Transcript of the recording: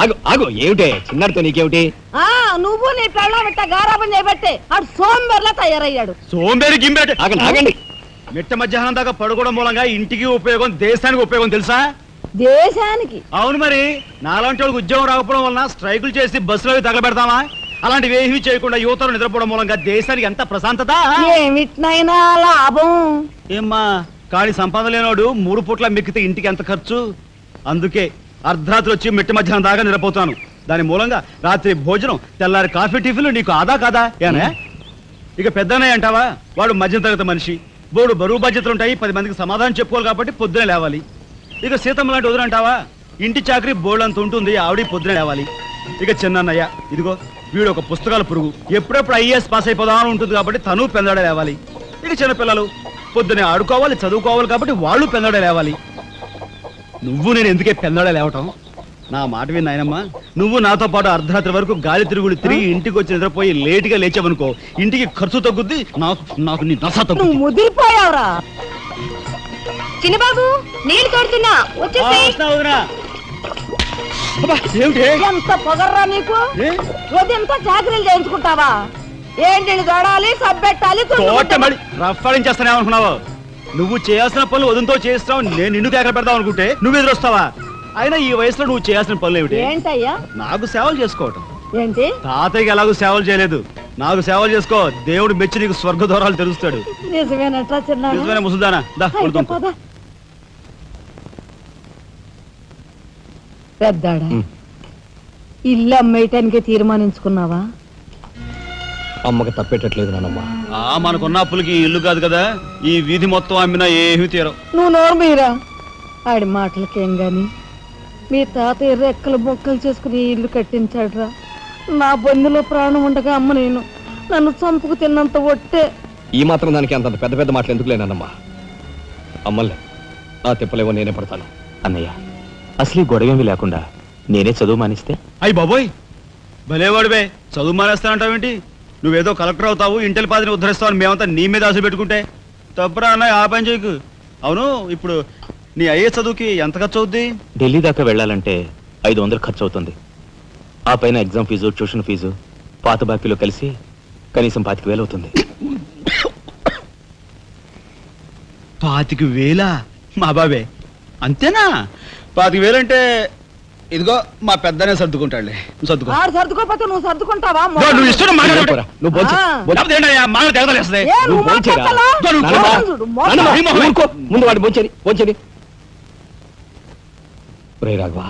ఆగు ఆగు, ఏమిటే చిన్నారితో నీకేమిటి? నువ్వు నీ పెళ్ళం ఇట్ట గారాబం చేయబట్టే అటు సోంబేర్లా తయారయ్యాడు. సోంబేరి గింబేట ఆగండి ఆగండి. మిట్ట మధ్యాహ్నం దాకా పడుకోవడం మూలంగా ఇంటికి ఉపయోగం, దేశానికి ఉపయోగం తెలుసా? దేశానికి? అవును మరి. నాలాంటి వాళ్ళకి ఉద్యోగం రాకపోవడం వలన స్ట్రైకులు చేసి బస్సులో తగలబెడతామా? అలాంటివి ఏమీ చేయకుండా యువతలు నిద్రపోవడం మూలంగా దేశానికి ఎంత ప్రశాంతత. ఏమిటినైనా లాభం. ఏమ్మా, కానీ సంపాదన లేనోడు 3 పూట్ల మిక్కితే ఇంటికి ఎంత ఖర్చు? అందుకే అర్ధరాత్రి వచ్చి మిట్ట మధ్యాహ్నం దాకా నిద్రపోతాను. దాని మూలంగా రాత్రి భోజనం, తెల్లారి కాఫీ, టిఫిన్లు నీకు ఆదా కాదా? ఏనా ఇక పెద్దనయ్య అంటావా? వాడు మధ్య తరగతి మనిషి, బోడు బరువు బాధ్యతలు ఉంటాయి, 10 మందికి సమాధానం చెప్పుకోవాలి కాబట్టి పొద్దునే లేవాలి. ఇక సీతమ్మ లాంటి వదిలంటావా? ఇంటి చాకరీ బోర్డు అంత ఉంటుంది, ఆవిడ పొద్దునే లేవాలి. ఇక చిన్నయ్య ఇదిగో వీడు ఒక పుస్తకాల పురుగు, ఎప్పుడెప్పుడు ఐఏఎస్ పాస్ అయిపోదామని ఉంటుంది కాబట్టి తను పెందడే లేవాలి. ఇక చిన్నపిల్లలు పొద్దునే ఆడుకోవాలి, చదువుకోవాలి కాబట్టి వాళ్ళు పెందడే లేవాలి. నువ్వు నేను ఎందుకే పెందడే లేవటం? నా మాట విని నాయనమ్మా, నువ్వు నాతో పాటు అర్ధరాత్రి వరకు గాలి తిరుగుడు తిరిగి ఇంటికి వచ్చి నిద్రపోయి లేటుగా లేచావనుకో, ఇంటికి ఖర్చు తగ్గుద్ది, నాకు నీ నస తగ్గుద్ది. ముదిరిపోయావురా చిన్నబాబు, నీళ్ళు తోడుతున్నా ఎంత పొగర్రా నీకు? ఉదయంతో చాకరీలు చేయించుకుంటావా? ఏంటి దొడాలి, సబ్బెట్టాలి, రఫాడించేస్తానేమనుకున్నావు? నువ్వు చేయాల్సిన పనులు ఉదయంతో చేస్తావు, నేను నిన్ను కేకలు పెడతావు అనుకుంటే నువ్వు ఎదురొస్తావా? అయినా ఈ వయసులో నువ్వు చేయాల్సిన పనులు ఏమిటి? ఏంటయ్యా? నాకు సేవలు చేసుకోవటం. ఏంటి? తాతయ్యకి ఎలాగో సేవలు చేయలేదు, నాకు సేవలు చేసుకో. దేవుడు మెచ్చి నీకు స్వర్గ దూరాలు తెలుస్తాడు. నిజమేనట్రా చిన్న? నిజమేనా ముసుదానా? పెద్దాడా, ఇల్లు అమ్మేయటానికి తీర్మానించుకున్నావా? అమ్మకి తప్పేటట్లేదు నానమ్మా. మనకున్న అప్పులకి ఇల్లు కాదు కదా, ఈ వీధి మొత్తం అమ్మినా ఏమీ తీరం. నువ్వు నోరు మీరా? ఆడి మాటలకేం గాని మీ తాతయ్య రెక్కలు బొక్కలు చేసుకుని ఇల్లు కట్టించాడురా. నా బొందులో ప్రాణం ఉండగా అమ్మ నేను నన్ను చంపుకు తిన్నంత ఒట్టే. ఈ మాత్రం దానికి అంత పెద్ద పెద్ద మాటలు ఎందుకు లేనమ్మా? అమ్మలే, ఆ తిప్పలేవో నేనే పడతాను. అన్నయ్య, అసలు గొడవేమీ లేకుండా నేనే చదువు మానిస్తే? అయ్యి బాబోయ్, భలేవాడివే, చదువు మానేస్తానంటావేంటి? నువ్వేదో కలెక్టర్ అవుతావు, ఇంటెల్ పాదిని ఉద్ధరిస్తావు, మేమంతా నీ మీద ఆశ పెట్టుకుంటే తప్పురా అన్నయ్య, ఆ పని చేయకు. అవును, ఇప్పుడు నీ అయ్యే చదువుకి ఎంత ఖర్చు అవుద్ది? ఢిల్లీ దాకా వెళ్ళాలంటే 500 ఖర్చు అవుతుంది. ఆ పైన ఎగ్జామ్ ఫీజు, ట్యూషన్ ఫీజు, పాత బాకీలో కలిసి కనీసం 25,000 అవుతుంది. 25,000? మా బాబే అంతేనా? 25,000 అంటే ఇదిగో మా పెద్దనే సర్దుకుంటాడులే. సర్దుకో. సర్దుకోపోతే నువ్వు సర్దుకుంటావా? నువ్వు ఇష్టం ముందు వాడి బొంచని బొంచని. రే రాఘవా,